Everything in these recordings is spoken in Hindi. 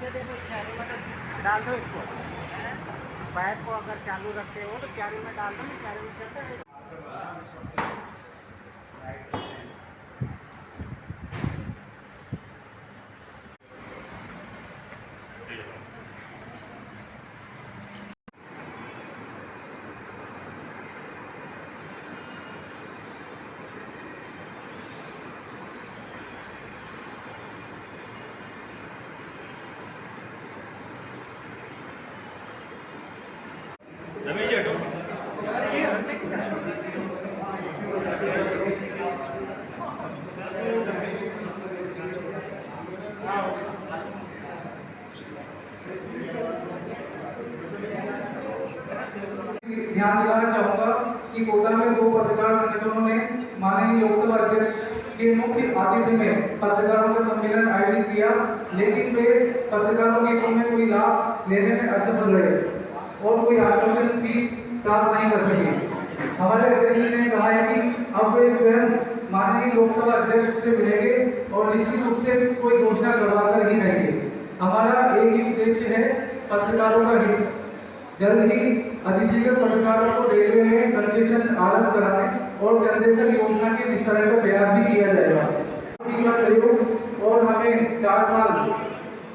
ऐसे देखो क्यारी में तो डाल दो इसको, पाइप को अगर चालू रखते हो तो क्यारी में डाल दो ना, क्यारी में चलता है। रमेश जी हटो। ध्यान दिलाना चाहूंगा कि कोटा में 2 पत्रकार संगठनों ने माननीय लोकसभा अध्यक्ष के मुख्य आतिथ्य में पत्रकारों का सम्मेलन आयोजित किया, लेकिन वे पत्रकारों के हितों में कोई लाभ लेने में असफल रहे और कोई आश्वासन भी प्राप्त नहीं कर सके। हमारे अध्यक्ष ने कहा है कि अब वे स्वयं माननीय लोकसभा अध्यक्ष से मिलेंगे और निश्चित रूप से कोई घोषणा करवा कर ही रहेंगे। हमारा एक ही उद्देश्य है, पत्रकारों का हित। जल्द ही अधिशीघ्र पत्रकारों को रेलवे में कंसेशन आरंभ कराने और जनरेशन योजना के विस्तार का प्रयास भी किया जाएगा। सहयोग और हमें 4 साल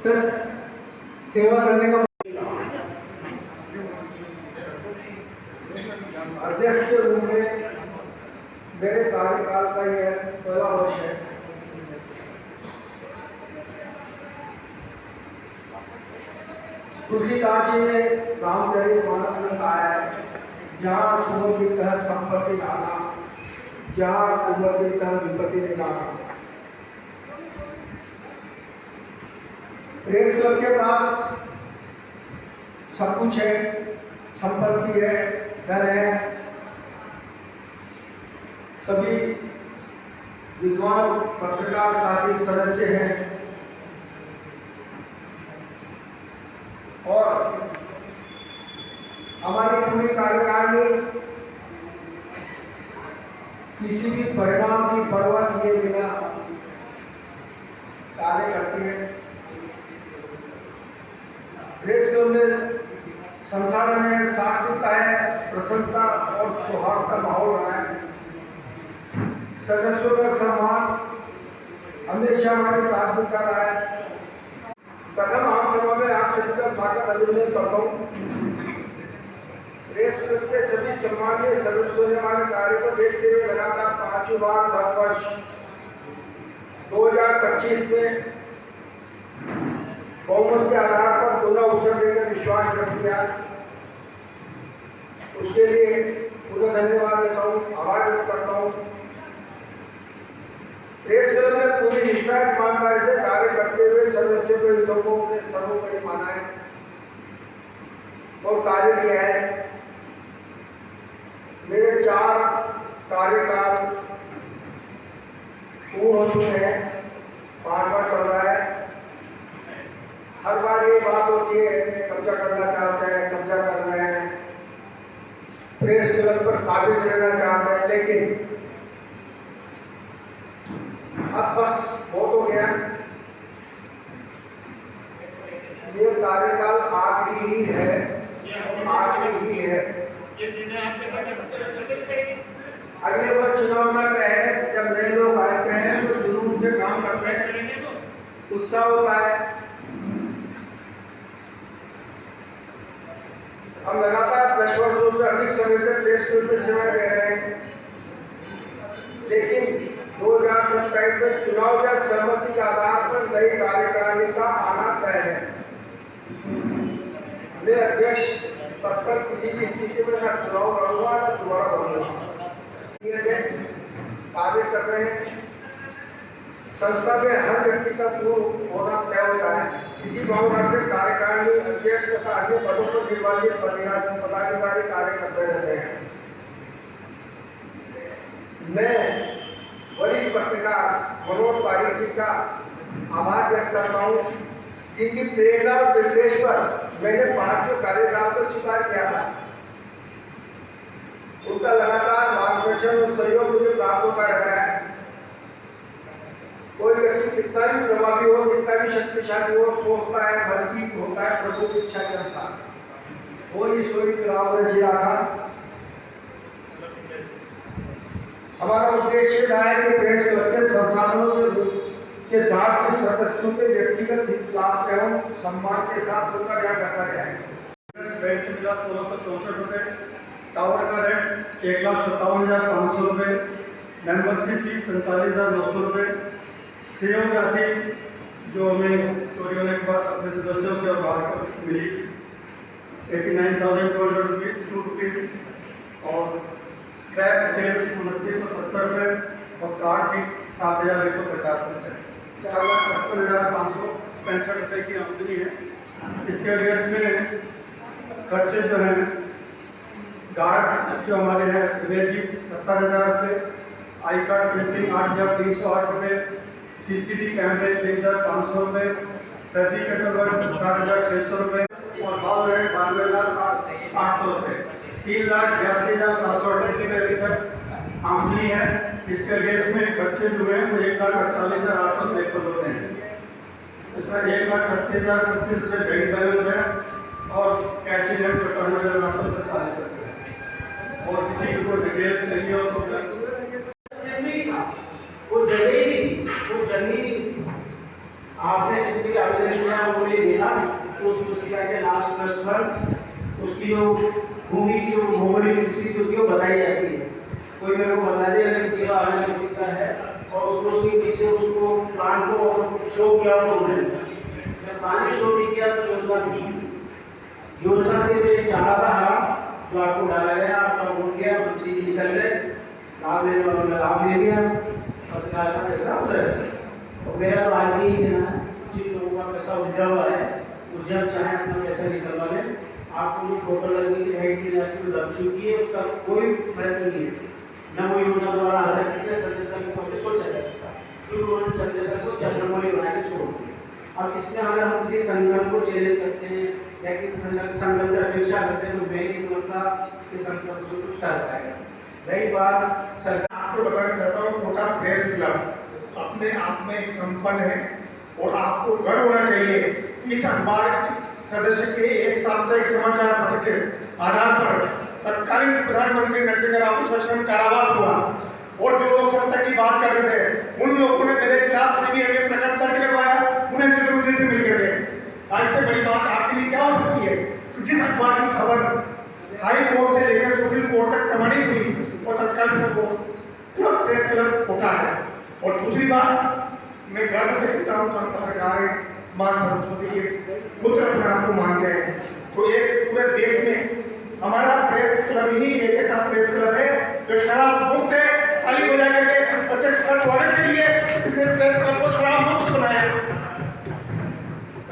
तक सेवा करने का अध्यक्ष के रूप में मेरे कार्यकाल का यह पहला वर्ष है। तुलसीदास जी ने रामचरितमानस में कहा है, जहाँ सुनो की तहत संपत्ति लाना, जहाँ कुंवर की तहत विपत्ति निकालना। प्रेस क्लब के पास सब कुछ है, संपत्ति है, धन है, सभी विद्वान पत्रकार साथी सदस्य हैं और हमारी पूरी कार्यकारिणी किसी भी परिणाम की परवाह किए बिना कार्य करती है। प्रेस क्लब में संसाधन है, सात्विकता है, प्रसन्नता और सौहार्द का माहौल रहा है। सदस्यों का सम्मान हमेशा हमारी प्राथमिकता रहा है। प्रथम आम सभा में आप सभी का स्वागत अभिनंदन करता हूँ। प्रेस क्लब के सभी सम्मानीय सदस्यों ने हमारे कार्य को देखते हुए लगातार 5वीं बार वर्ष 2025 में बहुमत के आधार पर पुनः अवसर देकर विश्वास व्यक्त किया। उसके लिए पुनः धन्यवाद देता हूँ, आभार व्यक्त करता हूँ। प्रेस क्लब में पूरी निष्ठा ईमानदारी से कार्य करते हुए सदस्यों के हितों को अपने सर्वोपरि माना है और कार्य किया है। मेरे 4 कार्यकाल पूर्ण हो चुके हैं, 5वां चल रहा है। हर बार ये बात होती है कि कब्जा करना चाहते हैं, कब्जा कर रहे हैं, प्रेस क्लब पर काबिज रहना चाहते हैं, लेकिन अब बस बहुत हो गया। ये कार्यकाल आखिरी ही है, आखिरी ही है। अगले वर्ष चुनाव में तय है, जब नए लोग आते हैं तो जुनून से काम करते हैं, उत्साह होता है। हम लगातार 10 वर्षों से अधिक समय से प्रेस क्लब में सेवा दे रहे हैं, लेकिन 2027 में चुनाव या सहमति के आधार पर नई कार्यकारिणी का आना तय है। मैं अध्यक्ष पद पर किसी भी स्थिति में न चुनाव लड़ूंगा न दोबारा बनूंगा। कार्य कर रहे हैं, संस्था में हर व्यक्ति का पूर्ण होना तय होता है। इसी भावना से कार्यकारिणी अध्यक्ष तथा अन्य पदों पर निर्वाचित पदाधिकारी कार्य करते रहते हैं। मैं वरिष्ठ पत्रकार मनोज पारिक जी का आभार व्यक्त करता हूँ, जिनकी प्रेरणा और निर्देश पर मैंने 5वें कार्यकाल को स्वीकार किया था। उनका लगातार मार्गदर्शन और सहयोग मुझे प्राप्त होता रहता है। कोई व्यक्ति कितना भी प्रभावी हो, कितना भी शक्तिशाली हो, सोचता है बल्कि होता है प्रभु की इच्छा के अनुसार। वही सोई राम रची राखा। हमारा उद्देश्य है कि प्रेस क्लब के संसाधनों के साथ इस सदस्यों के व्यक्तिगत हित लाभ एवं सम्मान के साथ उनका ध्यान रखा जाए। बेड से मिला 1664 रुपये, टावर का रेट 1,57,500 रुपये, मेंबरशिप फी 45,900 रुपये, सहयोग राशि जो हमें चोरी होने के बाद अपने सदस्यों से और बाहर मिली 89,200 रुपये और स्क्रैप सेल 2970 रुपये और कार्ड की 7,150 रुपये, 4,56,565 रुपये की आमदनी है। इसके अगेंस्ट में खर्चे जो हैं गार्ड जो हमारे हैं विवेक जी 70,000 रुपये, आई कार्ड प्रिंटिंग 8,308 रुपये, CCD कैमरे 3,500 रुपये, सर्टिफिकेट वर्क 60,600 रुपये और हाउस रेंट 92,800 रुपये, 3,82,788 रुपये अभी तक आमदनी है। इसके अगेंस्ट में खर्चे जो हैं वो 1,48,853 रुपये हैं। इसका 1,36,032 रुपये बैंक बैलेंस है और कैश इन हैंड 57,843 रुपये है। और किसी को कोई डिटेल चाहिए हो तो वो जगह ही नहीं, वो जमीन आपने जिसकी आवेदन किया वो नहीं दिया, उस पुस्तिका के लास्ट पृष्ठ पर उसकी जो भूमि की जो भौगोलिक स्थिति होती है वो बताई जाती है। कोई मेरे को बता दे अगर किसी का आवेदन पुस्तिका है और उसको उसके पीछे उसको प्लान को शो किया तो जब प्लान शो नहीं किया तो योजना थी, योजना से मैं चाहा था जो आपको डाला गया, आपका वोट गया, मंत्री जी निकल गए, लाभ लेने वालों ने लाभ ले लिया और का पैसा उधर है। और मेरा तो आज भी जिन लोगों का पैसा उधरा हुआ है वो जब चाहे अपना पैसा निकलवा लें। आपको जो फोटो लगने की है कि लग चुकी है उसका कोई प्रयत्न नहीं है, न वो योजना द्वारा आ सकती है। चंद्रशेखर को हमने सोचा जा सकता क्योंकि उन्होंने चंद्रशेखर को चंद्रमौली बना के छोड़ दिया। और इसमें अगर हम किसी संगठन को चैलेंज करते हैं या किसी संगठन से अपेक्षा करते हैं तो मैं नहीं समझता कि संगठन से कुछ कर पाएगा। रही बात सरकार, आपको बताना चाहता हूँ कोटा प्रेस क्लब अपने आप में एक संपन्न है और आपको गर्व होना चाहिए कि इस अखबार सदस्य के एक साप्ताहिक समाचार पत्र के आधार पर तत्कालीन प्रधानमंत्री नरसिंह राव शासन कारावास हुआ और जो लोग सत्ता की बात कर रहे थे उन लोगों ने मेरे खिलाफ सीबीआई में प्रकरण दर्ज करवाया, उन्हें चतुर्वेदी से मिल गए। आज से बड़ी बात आपके लिए क्या हो सकती है कि जिस अखबार की खबर हाई कोर्ट से लेकर सुप्रीम कोर्ट तक प्रमाणित हुई और तत्काल क्लब प्रेस क्लब खोटा है। और दूसरी बात मैं गर्व से कहता हूँ कि हम पत्रकार हैं, माँ सरस्वती के पुत्र अपने आप को मानते हैं। तो एक पूरे देश में हमारा प्रेस क्लब ही एक ऐसा प्रेस क्लब है जो शराब मुक्त है। ताली बजा करके अध्यक्ष का स्वागत के लिए प्रेस क्लब को शराब मुक्त बनाया।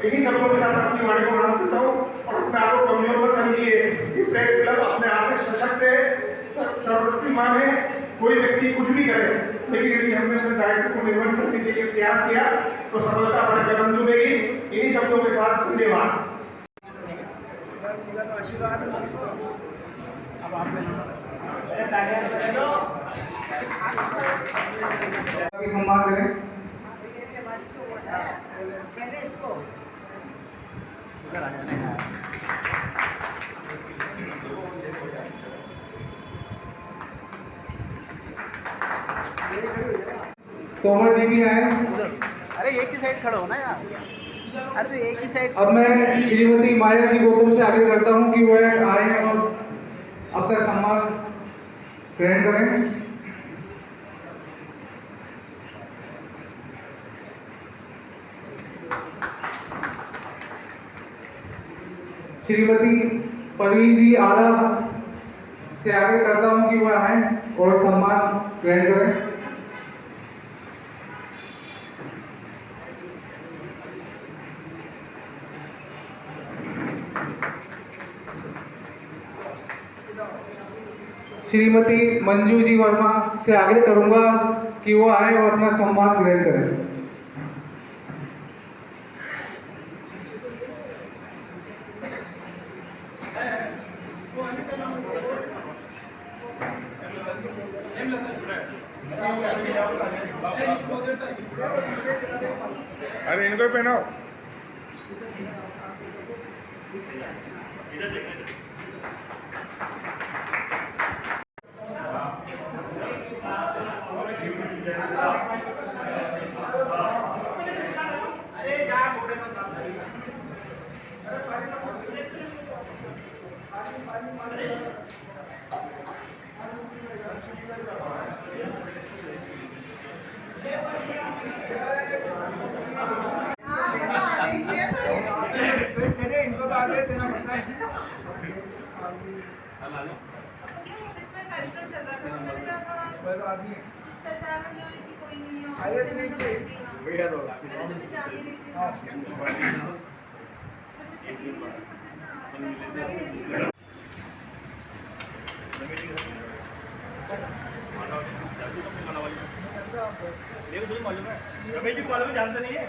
इन्हीं शब्दों के साथ अपनी वाणी को नाम देता हूँ और अपने आप को कमजोर मत समझिए कि प्रेस क्लब अपने आप में सशक्त है, सर्वशक्तिमान है। कोई व्यक्ति कुछ भी करे लेकिन यदि हमने अपने दायित्व को निर्वहन करने के लिए प्रयास किया तो सफलता अपने कदम चुनेगी। इन्हीं शब्दों के साथ धन्यवाद। सम्मान करें। तोमर जी भी आए। अरे एक ही साइड खड़े हो ना यार, अरे तो एक ही साइड। अब मैं श्रीमती माया जी गौतम से आगे करता हूं कि वह आए और अपना सम्मान ग्रहण करें। श्रीमती परवीन जी आला से आगे करता हूं कि वह आए और सम्मान ग्रहण करें। श्रीमती मंजू जी वर्मा से आगे करूंगा कि वो आए और अपना सम्मान ग्रहण करें। अरे इनको पहनाओ। इधर देखना। इनको तो आगे देना पड़ता है। भैया दो रमेश जी मालूम है, रमेश जी मालूम है, जानते नहीं है।